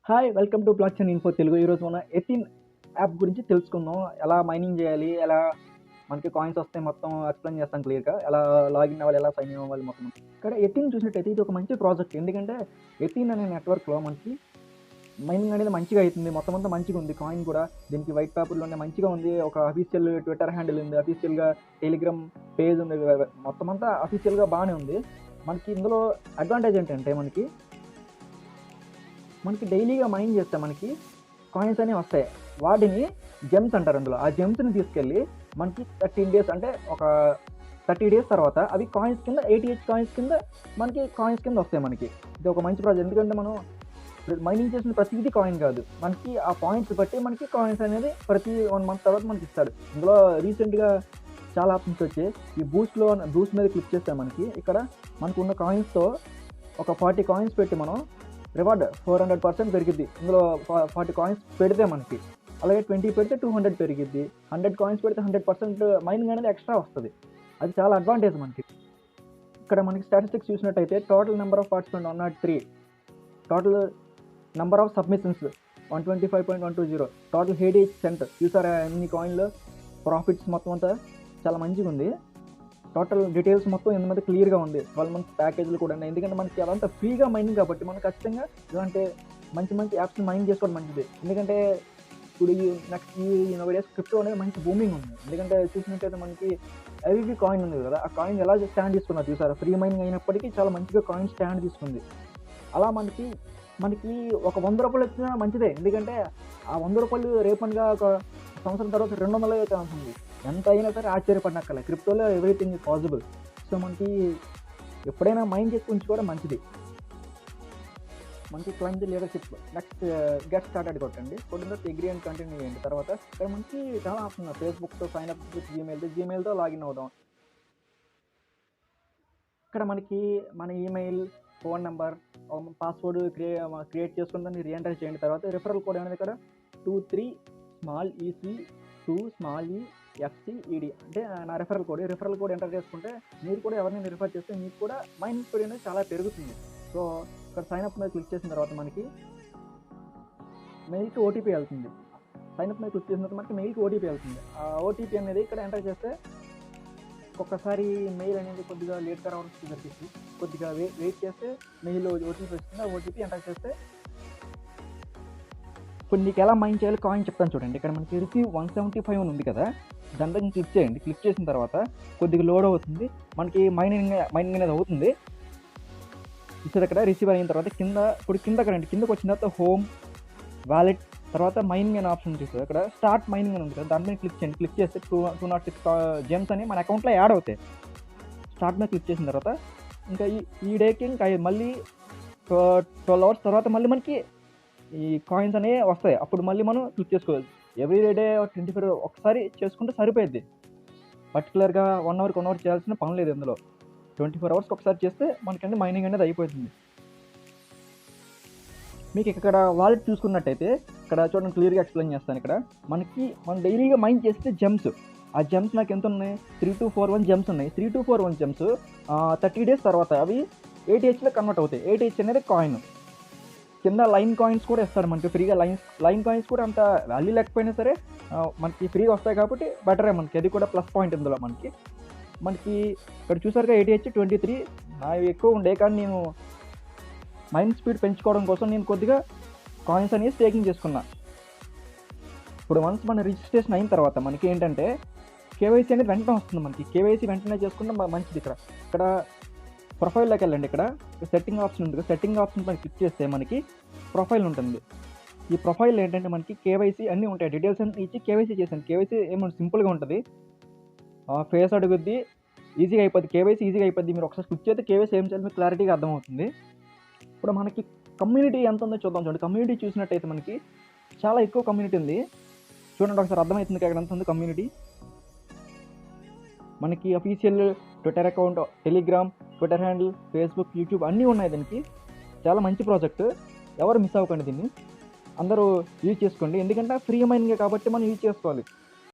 Hi welcome to block chain info Telugu. ఈరోజు మన ఎథిన్ app గురించి తెలుసుకుందాం. ఎలా మైనింగ్ చేయాలి, ఎలా మనకి కాయిన్స్ వస్తాయి, మొత్తం ఎక్స్ప్లెయిన్ చేస్తాను క్లియర్గా. ఎలా లాగిన్ అవ్వాలి, ఎలా సైన్ అవ్వాలి మొత్తం. ఇక్కడ ఎథిన్ చూసినట్టయితే ఇది ఒక మంచి ప్రాజెక్ట్. ఎందుకంటే ఎథిన్ అనే నెట్వర్క్లో మనకి మైనింగ్ అనేది మంచిగా అవుతుంది. మొత్తం అంతా మంచిగా ఉంది. కాయిన్ కూడా దీనికి వైట్ పేపర్లోనే మంచిగా ఉంది. ఒక అఫీషియల్ ట్విట్టర్ హ్యాండిల్ ఉంది, అఫీషియల్గా టెలిగ్రామ్ పేజ్ ఉంది. మొత్తం అంతా అఫీషియల్గా బాగానే ఉంది. మనకి ఇందులో అడ్వాంటేజ్ ఏంటంటే మనకి డైలీగా మైన్ చేస్తే మనకి కాయిన్స్ అనేవి వస్తాయి. వాటిని జెమ్స్ అంటారు. అందులో ఆ జెమ్స్ని తీసుకెళ్ళి మనకి 13 డేస్ అంటే ఒక 30 డేస్ తర్వాత అవి కాయిన్స్ కింద 88 కాయిన్స్ కింద కాయిన్స్ కింద వస్తాయి. మనకి ఇది ఒక మంచి ప్రాజెక్ట్. ఎందుకంటే మనం మైనింగ్ చేసిన ప్రతిదీ కాయిన్ కాదు, మనకి ఆ పాయింట్స్ బట్టి మనకి కాయిన్స్ అనేది ప్రతి 1 మంత్ తర్వాత మనకి ఇస్తాడు. ఇందులో రీసెంట్గా చాలా ఆప్షన్స్ వచ్చాయి. ఈ బూస్ట్ మీద క్లిక్ చేస్తే మనకి ఇక్కడ మనకు ఉన్న కాయిన్స్తో ఒక 40 కాయిన్స్ పెట్టి మనం రివార్డ్ 400% పెరిగిద్ది. ఇందులో 40 కాయిన్స్ పెడితే మనకి, అలాగే 20 పెడితే 200 పెరిగిద్ది. 100 కాయిన్స్ పెడితే 100% మైనింగ్ అనేది ఎక్స్ట్రా వస్తుంది. అది చాలా అడ్వాంటేజ్ మనకి. ఇక్కడ మనకి స్టాటిస్టిక్స్ చూసినట్టయితే total number of participant 103, total number of submissions 125.120, total హెడేజ్ సెంట్ చూసారా ఎన్ని కాయిన్లు, ప్రాఫిట్స్ మొత్తం అంతా చాలా మంచిగా ఉంది. టోటల్ డీటెయిల్స్ మొత్తం ఇంతమంది క్లియర్గా ఉంది. 12 మంత్స్ ప్యాకేజీలు కూడా ఉన్నాయి. ఎందుకంటే మనకి అదంతా ఫ్రీగా మైనింగ్ కాబట్టి మనం ఖచ్చితంగా ఇలాంటి మంచి యాప్స్ని మైన్ చేసుకోవడం మంచిది. ఎందుకంటే ఇప్పుడు ఈ నెక్స్ట్ ఈ నోవేడేస్ క్రిప్టో అనేది మంచి బూమింగ్ ఉంది. ఎందుకంటే చూసినట్టయితే మనకి ఐవీబీ కాయిన్ ఉంది కదా, ఆ కాయిన్ ఎలా స్టాండ్ తీసుకున్నారు చూసారా. ఫ్రీ మైనింగ్ అయినప్పటికీ చాలా మంచిగా కాయిన్ స్టాండ్ తీసుకుంది. అలా మనకి ఒక 100 రూపాయలు వచ్చినా మంచిదే. ఎందుకంటే ఆ 100 రూపాయలు రేపనిగా ఒక సంవత్సరం తర్వాత 200 అయితే ఉంటుంది. ఎంత అయినా సరే ఆశ్చర్యపడనక్కర్లేదు. క్రిప్టోలో ఎవ్రీథింగ్ ఇస్ పాసిబుల్. సో మనకి ఎప్పుడైనా మైండ్ చేసి ఉంచుకోవడం మంచిది. మనకి client leadership next get started కొట్టండి. కొట్టిన తర్వాత అగ్రీ అండ్ కంటిన్యూ చేయండి. తర్వాత ఇక్కడ మనకి చాలా ఆప్షన్ ఉన్నాయి. ఫేస్బుక్తో సైన్ అప్ విత్ జీమెయిల్తో లాగిన్ అవుదాం. ఇక్కడ మనకి మన email, phone number, password create చేసుకుని దాన్ని రీఎంటర్ చేయండి. తర్వాత రిఫరల్ కోడ్ అనేది ఇక్కడ 23 స్మాల్ ఈసీ 2 స్మాల్ ఈ FCED అంటే నా రిఫరల్ కోడ్ ఎంటర్ చేసుకుంటే మీరు కూడా ఎవరినైనా రిఫర్ చేస్తే మీకు కూడా మైనింగ్ స్పీడ్ అనేది చాలా పెరుగుతుంది. సో ఇక్కడ సైన్ అప్ మీద క్లిక్ చేసిన తర్వాత మనకి మెయిల్కి ఓటీపీ వెళ్తుంది. సైన్ అప్ మీద క్లిక్ చేసిన తర్వాత మనకి మెయిల్కి ఓటీపీ వెళ్తుంది. ఆ ఓటీపీ అనేది ఇక్కడ ఎంటర్ చేస్తే ఒక్కొక్కసారి మెయిల్ అనేది కొద్దిగా లేట్గా రావడం జరిగింది. కొద్దిగా వెయిట్ చేస్తే మెయిల్ ఓటీపీ వస్తుంది. ఆ ఓటీపీ ఎంటర్ చేస్తే ఇప్పుడు నీకు ఎలా మైన్ చేయాలి కాయిన్ చెప్తాను చూడండి. ఇక్కడ మనకి రిసీవ్ 175 అని ఉంది కదా, దాని దగ్గర క్లిక్ చేయండి. క్లిక్ చేసిన తర్వాత కొద్దిగా లోడ్ అవుతుంది. మనకి మైనింగ్ అనేది అవుతుంది. ఇక్కడ ఇక్కడ రిసీవ్ అయిన తర్వాత కిందకి వచ్చిన తర్వాత హోమ్, వాలెట్, తర్వాత మైనింగ్ అనే ఆప్షన్ చూస్తారు. ఇక్కడ స్టార్ట్ మైనింగ్ అని ఉంది కదా, దాని మీద క్లిక్ చేయండి. క్లిక్ చేస్తే 206 జెమ్స్ అని మన అకౌంట్లో యాడ్ అవుతాయి. స్టార్ట్ మీద క్లిక్ చేసిన తర్వాత ఇంకా ఈ డేకి ఇంకా మళ్ళీ 12 అవర్స్ తర్వాత మళ్ళీ మనకి ఈ కాయిన్స్ అనేవి వస్తాయి. అప్పుడు మళ్ళీ మనం క్లిక్ చేసుకోవాలి. ఎవ్రీ డే 24 ఒకసారి చేసుకుంటే సరిపోయింది. పర్టికులర్గా 1 అవర్ చేయాల్సిన పని లేదు. ఇందులో 24 అవర్స్కి ఒకసారి చేస్తే మనకంటే మైనింగ్ అనేది అయిపోతుంది. మీకు ఇక్కడ వాలెట్ చూసుకున్నట్టయితే ఇక్కడ చూడండి, క్లియర్గా ఎక్స్ప్లెయిన్ చేస్తాను. ఇక్కడ మనం డైలీగా మైన్ చేస్తే జెమ్స్, ఆ జెమ్స్ నాకు ఎంత ఉన్నాయి, 3241 జెమ్స్ ఉన్నాయి. 3241 జెమ్స్ 30 డేస్ తర్వాత అవి 8Hలో కన్వర్ట్ అవుతాయి. 8H అనేది కాయిన్. కింద లైన్ కాయిన్స్ కూడా ఇస్తారు మనకి ఫ్రీగా. లైన్ కాయిన్స్ కూడా అంత వాల్యూ లేకపోయినా సరే మనకి ఫ్రీగా వస్తాయి కాబట్టి బెటరే మనకి. అది కూడా ప్లస్ పాయింట్. ఇందులో మనకి ఇక్కడ చూసారుగా 8H 23 అవి ఎక్కువ ఉండే, కానీ నేను మైండ్ స్పీడ్ పెంచుకోవడం కోసం నేను కొద్దిగా కాయిన్స్ అనేది స్టేకింగ్ చేసుకున్నా. ఇప్పుడు వన్స్ మన రిజిస్ట్రేషన్ అయిన తర్వాత మనకి ఏంటంటే కేవైసీ అనేది వెంటనే వస్తుంది. మనకి కేవైసీ వెంటనే చేసుకుంటే మంచిది. ఇక్కడ ప్రొఫైల్లోకి వెళ్ళండి. ఇక్కడ సెట్టింగ్ ఆప్షన్ ఉంది. సెట్టింగ్ ఆప్షన్ పైన క్లిక్ చేస్తే మనకి ప్రొఫైల్ ఉంటుంది. ఈ ప్రొఫైల్ ఏంటంటే మనకి కేవైసీ అన్నీ ఉంటాయి. డీటెయిల్స్ అన్ని ఇచ్చి కేవైసీ చేశాను. కేవైసీ ఏమన్నా సింపుల్గా ఉంటుంది. ఫేస్ అడుగుద్ది, ఈజీగా అయిపోద్ది. కేవైసీ ఈజీగా అయిపోద్ది. మీరు ఒకసారి క్లిక్ చేస్తే కేవైసీ ఏం చేయాలి మీకు క్లారిటీగా అర్థమవుతుంది. ఇప్పుడు మనకి కమ్యూనిటీ ఎంత ఉందో చూద్దాం. చూడండి, కమ్యూనిటీ చూసినట్టయితే మనకి చాలా ఎక్కువ కమ్యూనిటీ ఉంది. చూడండి ఒకసారి అర్థమవుతుంది ఇక్కడ ఎంత ఉంది కమ్యూనిటీ. మనకి official Twitter account, Telegram, Twitter handle, Facebook, YouTube అన్నీ ఉన్నాయి. దీనికి చాలా మంచి ప్రాజెక్ట్. ఎవరు మిస్ అవ్వకండి, దీన్ని అందరూ యూజ్ చేసుకోండి. ఎందుకంటే ఫ్రీ మైనింగ్ కాబట్టి మనం యూజ్ చేసుకోవాలి.